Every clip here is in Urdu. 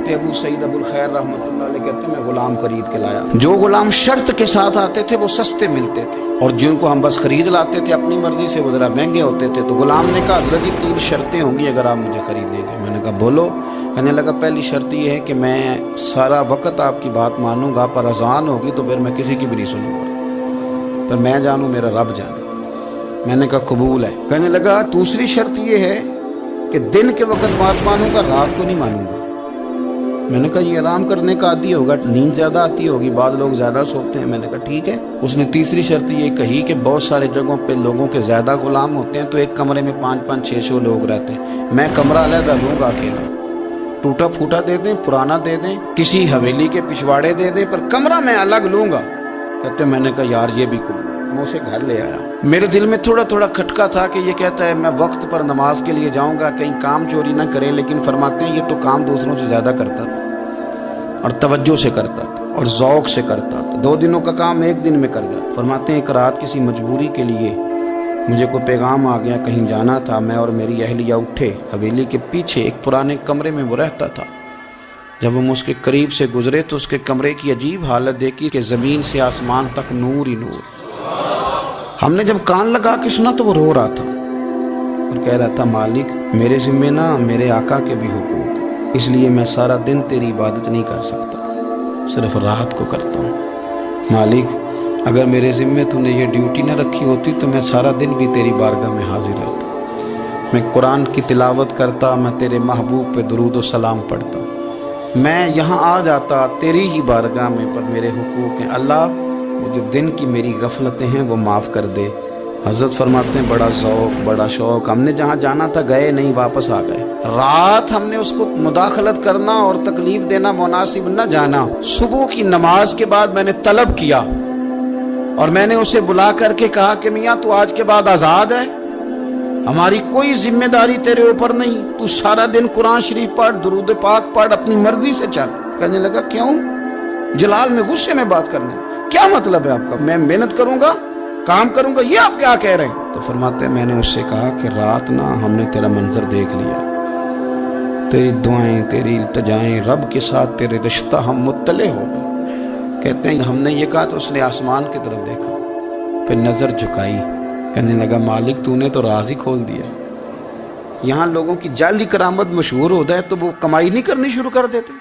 حضرت ابو سعید ابو الخیر رحمۃ اللہ علیہ کہتے ہیں میں غلام خرید کے لایا. جو غلام شرط کے ساتھ آتے تھے وہ سستے ملتے تھے، اور جن کو ہم بس خرید لاتے تھے اپنی مرضی سے وہ ذرا مہنگے ہوتے تھے. تو غلام نے کہا حضرت جی 3 شرطیں ہوں گی اگر آپ مجھے خریدیں گے. میں نے کہا بولو. کہنے لگا پہلی شرط یہ ہے کہ میں سارا وقت آپ کی بات مانوں گا، پر اذان ہوگی تو پھر میں کسی کی بھی نہیں سنوں گا، پر میں جانوں میرا رب جانے. میں نے کہا قبول ہے. کہنے لگا دوسری شرط یہ ہے کہ دن کے وقت بات مانوں گا، رات کو نہیں مانوں گا. میں نے کہا یہ آرام کرنے کا عادی ہوگا، نیند زیادہ آتی ہوگی، بعض لوگ زیادہ سوتے ہیں. میں نے کہا ٹھیک ہے. اس نے تیسری شرط یہ کہی کہ بہت سارے جگہوں پہ لوگوں کے زیادہ غلام ہوتے ہیں تو ایک کمرے میں 5-5 6-6 لوگ رہتے ہیں. میں کمرہ علیحدہ لوں گا اکیلا، ٹوٹا پھوٹا دے دیں، پرانا دے دیں، کسی حویلی کے پچھواڑے دے دیں، پر کمرہ میں الگ لوں گا. کہتے میں نے کہا یار یہ بھی قبول. میں اسے گھر لے آیا. میرے دل میں تھوڑا تھوڑا کھٹکا تھا کہ یہ کہتا ہے میں وقت پر نماز کے لیے جاؤں گا، کہیں کام چوری نہ کرے، لیکن فرماتے ہیں یہ تو کام دوسروں سے زیادہ کرتا تھا اور توجہ سے کرتا تھا اور ذوق سے کرتا تھا. 2 دنوں کا کام 1 دن میں کر گیا. فرماتے ہیں ایک رات کسی مجبوری کے لیے مجھے کوئی پیغام آ گیا، کہیں جانا تھا. میں اور میری اہلیہ اٹھے، حویلی کے پیچھے ایک پرانے کمرے میں وہ رہتا تھا. جب ہم اس کے قریب سے گزرے تو اس کے کمرے کی عجیب حالت دیکھی کہ زمین سے آسمان تک نور ہی نور. ہم نے جب کان لگا کے سنا تو وہ رو رہا تھا اور کہہ رہا تھا مالک میرے ذمہ نہ میرے آقا کے بھی حقوق، اس لیے میں سارا دن تیری عبادت نہیں کر سکتا، صرف رات کو کرتا ہوں. مالک اگر میرے ذمہ تو نے یہ ڈیوٹی نہ رکھی ہوتی تو میں سارا دن بھی تیری بارگاہ میں حاضر رہتا، میں قرآن کی تلاوت کرتا، میں تیرے محبوب پہ درود و سلام پڑھتا، میں یہاں آ جاتا تیری ہی بارگاہ میں، پر میرے حقوق ہیں. اللہ وہ جو دن کی میری غفلتیں ہیں وہ معاف کر دے. حضرت فرماتے ہیں بڑا ذوق بڑا شوق، ہم نے جہاں جانا تھا گئے نہیں، واپس آ گئے. رات ہم نے اس کو مداخلت کرنا اور تکلیف دینا مناسب نہ جانا. صبح کی نماز کے بعد میں نے طلب کیا اور میں نے اسے بلا کر کے کہا کہ میاں تو آج کے بعد آزاد ہے، ہماری کوئی ذمہ داری تیرے اوپر نہیں، تو سارا دن قرآن شریف پڑھ، درود پاک پڑھ، اپنی مرضی سے چل. کہنے لگا کیوں؟ جلال میں غصے میں بات کرنے. کیا مطلب ہے آپ کا؟ میں محنت کروں گا، کام کروں گا، یہ آپ کیا کہہ رہے ہیں؟ تو فرماتے ہیں میں نے اس سے کہا کہ رات نہ ہم نے تیرا منظر دیکھ لیا، تیری دعائیں تیری التجائیں، رب کے ساتھ تیرے رشتہ ہم مطلع ہو گئے. کہتے ہیں ہم نے یہ کہا تو اس نے آسمان کی طرف دیکھا، پھر نظر جھکائی، کہنے لگا مالک تو نے تو راز ہی کھول دیا. یہاں لوگوں کی جعلی کرامت مشہور ہو جائے تو وہ کمائی نہیں کرنی شروع کر دیتے،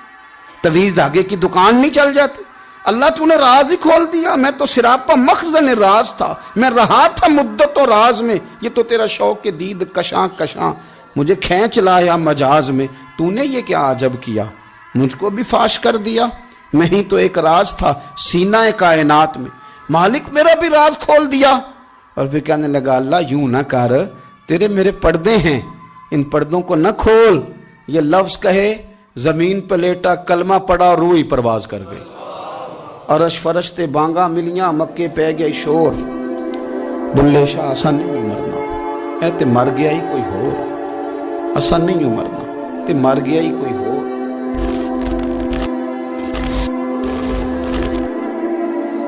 تویز دھاگے کی دکان نہیں چل جاتی. اللہ تو نے راز ہی کھول دیا. میں تو سراپا مخزن راز تھا، میں رہا تھا مدت و راز میں، یہ تو تیرا شوق کے دید کشاں کشاں مجھے کھینچ لایا مجاز میں. تو نے یہ کیا عجب کیا، مجھ کو بھی فاش کر دیا، میں ہی تو ایک راز تھا سینہ کائنات میں، مالک میرا بھی راز کھول دیا. اور پھر کہنے لگا اللہ یوں نہ کر، تیرے میرے پردے ہیں، ان پردوں کو نہ کھول. یہ لفظ کہے زمین پہ لیٹا، کلمہ پڑا، روح ہی پرواز کر گئی. عرش فرشتے بانگا ملیاں، مکے پہ گئے شور. بلے شاہ اسا نہیں مرنا، اے تے مر گیا ہی کوئی ہور، اسا نہیں مرنا تے مر گیا ہی کوئی ہور.